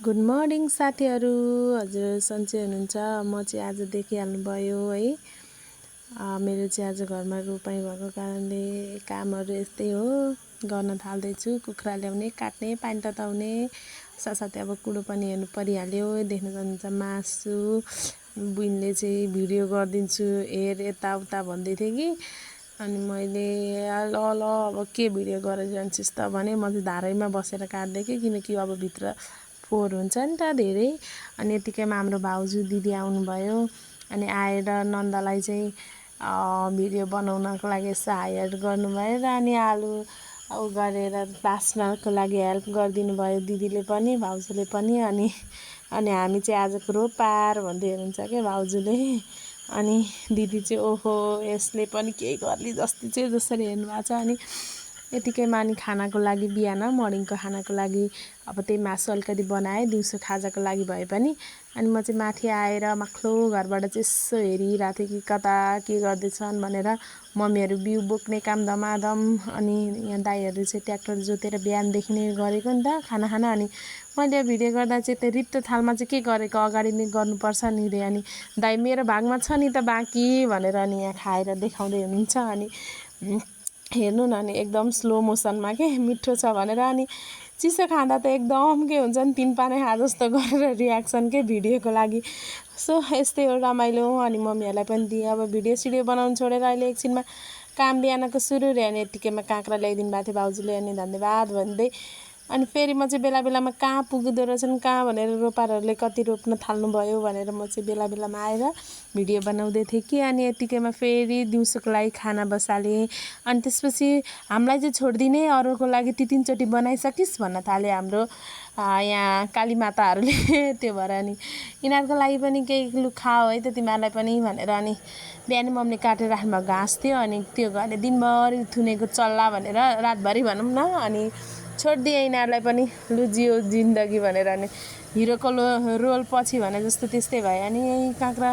Good morning साथीहरू। हजुर सन्चै हुनुहुन्छ? म चाहिँ आज देखिहाल्नुभयो है। मेरो चाहिँ आज घरमा रोपाइँ भएको कारणले कामहरू यस्तै हो, गर्न थाल्दैछु। कुखुरा ल्याउने, काट्ने, पानी तताउने, साथसाथै अब कुडो पनि हेर्नु परिहाल्यो। देख्न सक्नुहुन्छ मासु बुइनले चाहिँ भिडियो गरिदिन्छु हेर यताउता भन्दै थियो कि, अनि मैले ल ल अब के भिडियो गरेर जान्छस् त भने म चाहिँ धारैमा बसेर काट्दै कि, किनकि अब भित्र फोहोर हुन्छ नि त धेरै। अनि यतिकैमा हाम्रो भाउजू दिदी आउनुभयो, अनि आएर नन्दलाई चाहिँ भिडियो बनाउनको लागि यसो हायर गर्नुभयो र अनि आलु गरेर बास्नको लागि हेल्प गरिदिनु भयो दिदीले पनि भाउजूले पनि। अनि हामी चाहिँ आजको रोपार भन्दै हुनुहुन्छ क्या भाउजूले। अनि दिदी चाहिँ ओहो यसले पनि केही गर्ली जस्तै चाहिँ जसरी हेर्नुभएको छ। अनि यतिकैमा अनि खानाको लागि बिहान मर्निङको खानाको लागि अब त्यही मासु अलिकति बनाएँ दिउँसो खाजाको लागि भए पनि। अनि म चाहिँ माथि आएर माथिल्लो घरबाट चाहिँ यसो हेरिरहेको थिएँ कि कता के गर्दैछन् भनेर। मम्मीहरू बिउ बोक्ने काम धमाधम, अनि यहाँ दाइहरू चाहिँ ट्र्याक्टर जोतेर बिहानदेखि नै गरेको नि त खाना। अनि मैले भिडियो गर्दा चाहिँ त्यो रित्तो थालमा चाहिँ के गरेको अगाडि नै गर्नुपर्छ नि रे। अनि दाइ मेरो भागमा छ नि त बाँकी भनेर अनि यहाँ खाएर देखाउँदै हुनुहुन्छ। अनि हेर्नु न, अनि एकदम स्लो मोसनमा के मिठो छ भनेर। अनि चिसो खाँदा त एकदम के हुन्छ नि तिन पाने खा जस्तो गरेर रियाक्सन के भिडियोको लागि। सो यस्तै हो रमाइलो। अनि मम्मीहरूलाई पनि दिएँ। अब भिडियो सिडियो बनाउनु छोडेर अहिले एकछिनमा काम बिहानको सुरु रे। अनि यतिकैमा काँक्रा ल्याइदिनु भएको थियो भाउजूले, अनि धन्यवाद भन्दै। अनि फेरि म चाहिँ बेला बेलामा कहाँ पुग्दो रहेछन् कहाँ भनेर रोपारहरूले कति रोप्न थाल्नुभयो भनेर म चाहिँ बेला बेलामा आएर भिडियो बनाउँदै थिएँ कि। अनि यतिकैमा फेरि दिउँसोको लागि खाना बसालेँ। अनि त्यसपछि हामीलाई चाहिँ छोडिदिने अरूको लागि ती तीनचोटि बनाइसकिस् भन्न थाले हाम्रो यहाँ कालीमाताहरूले। त्यो भएर अनि यिनीहरूको लागि पनि केही लु खाऊ है त तिमीहरूलाई पनि भनेर। अनि बिहान मम्मीले काटेर राख्नुभएको घाँस थियो, अनि त्यो घरले दिनभरि थुनेको चल्ला भनेर रातभरि भनौँ न। अनि छोडिदिएँ यिनीहरूलाई पनि लु जियो जिन्दगी भनेर। अनि हिरोको रोल पछि भने जस्तो त्यस्तै भयो। अनि यही काँक्रा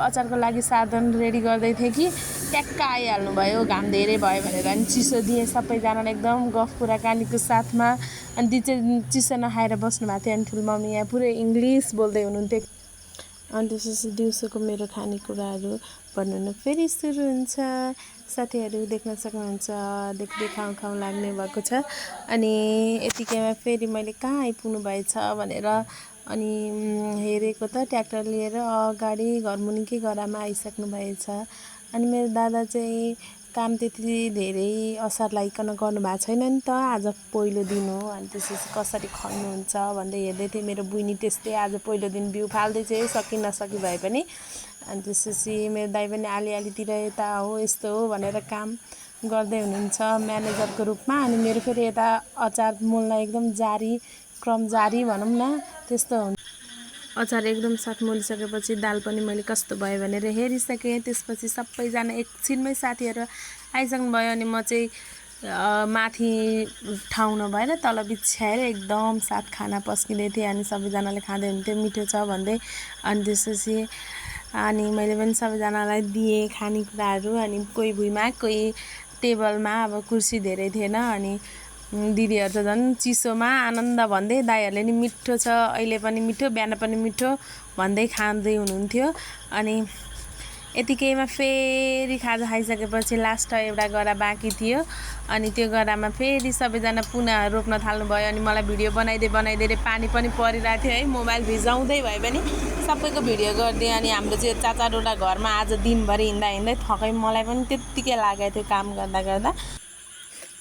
अचारको लागि साधन रेडी गर्दै थिएँ कि ट्याक्क आइहाल्नु भयो, घाम धेरै भयो भनेर। अनि चिसो दिएँ सबैजनालाई एकदम गफ कुराकानीको साथमा। अनि ती चाहिँ चिसो नखाएर बस्नु भएको थियो। अनि ठुलो मम्मी यहाँ पुरै इङ्ग्लिस बोल्दै हुनुहुन्थ्यो। अनि त्यसपछि दिउँसोको मेरो खानेकुराहरू बनाउनु फेरि सुरु हुन्छ। साथीहरू देख्न सक्नुहुन्छ देखाउँ लाग्ने भएको छ। अनि यतिकैमा फेरि मैले कहाँ आइपुग्नु भएछ भनेर अनि हेरेको त ट्र्याक्टर लिएर अगाडि घरमुनिकै गरामा आइसक्नु भएछ। अनि मेरो दादा चाहिँ काम त्यति धेरै असर लाइकन गर्नुभएको छैन नि त, आज पहिलो दिन हो। अनि त्यसपछि कसरी खन्नुहुन्छ भन्दै हेर्दै थिएँ। मेरो बुइनी त्यस्तै आज पहिलो दिन बिउ फाल्दै चाहिँ सकि नसकी भए पनि। अनि त्यसपछि मेरो दाइ पनि आलिआलितिर यता हो यस्तो हो भनेर काम गर्दै हुनुहुन्छ म्यानेजरको रूपमा। अनि मेरो फेरि यता अचार मोल्न एकदम क्रम जारी भनौँ न, त्यस्तो हुन्छ। अचार एकदम साथ मोलिसकेपछि दाल पनि मैले कस्तो भयो भनेर हेरिसकेँ। त्यसपछि सबैजना एकछिनमै साथीहरू आइसक्नु भयो। अनि म चाहिँ माथि ठाउँ नभएर तल बिछ्याएर एकदम साथ खाना पस्किँदै थिएँ। अनि सबैजनाले खाँदै हुन्थ्यो मिठो छ भन्दै। अनि त्यसपछि अनि मैले पनि सबैजनालाई दिएँ खानेकुराहरू। अनि कोही भुइँमा कोही टेबलमा, अब कुर्सी धेरै थिएन। अनि दिदीहरू त झन् चिसोमा आनन्द भन्दै, दाइहरूले नि मिठो छ अहिले पनि मिठो बिहान पनि मिठो भन्दै खाँदै हुनुहुन्थ्यो। अनि यतिकैमा फेरि खाजा खाइसकेपछि लास्ट एउटा गरा बाँकी थियो। अनि त्यो गरामा फेरि सबैजना पुनः रोप्न थाल्नुभयो। अनि मलाई भिडियो बनाइदिएर पानी पनि परिरहेको थियो है, मोबाइल भिजाउँदै भए पनि सबैको भिडियो गरिदिएँ। अनि हाम्रो चाहिँ चाचाडोला घरमा आज दिनभरि हिँड्दा थकै मलाई पनि त्यत्तिकै लागेको थियो काम गर्दा।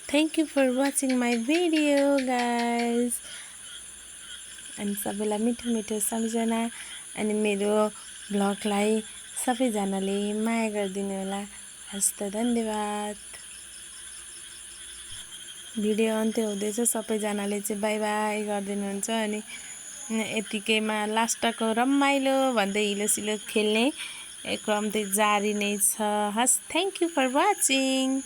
Thank you for watching my video guys. अनि सबैलाई मिठो मिठो सम्झना। अनि मेरो भ्लगलाई सबैजनाले माया गरिदिनु होला। हस् त धन्यवाद। भिडियो अन्त्य हुँदैछ, सबैजनाले चाहिँ बाई बाई गरिदिनुहुन्छ। अनि यतिकैमा लास्टको रमाइलो भन्दै हिलोसिलो खेल्ने क्रम चाहिँ जारी नै छ। हस्, थ्याङ्क यू फर वाचिङ।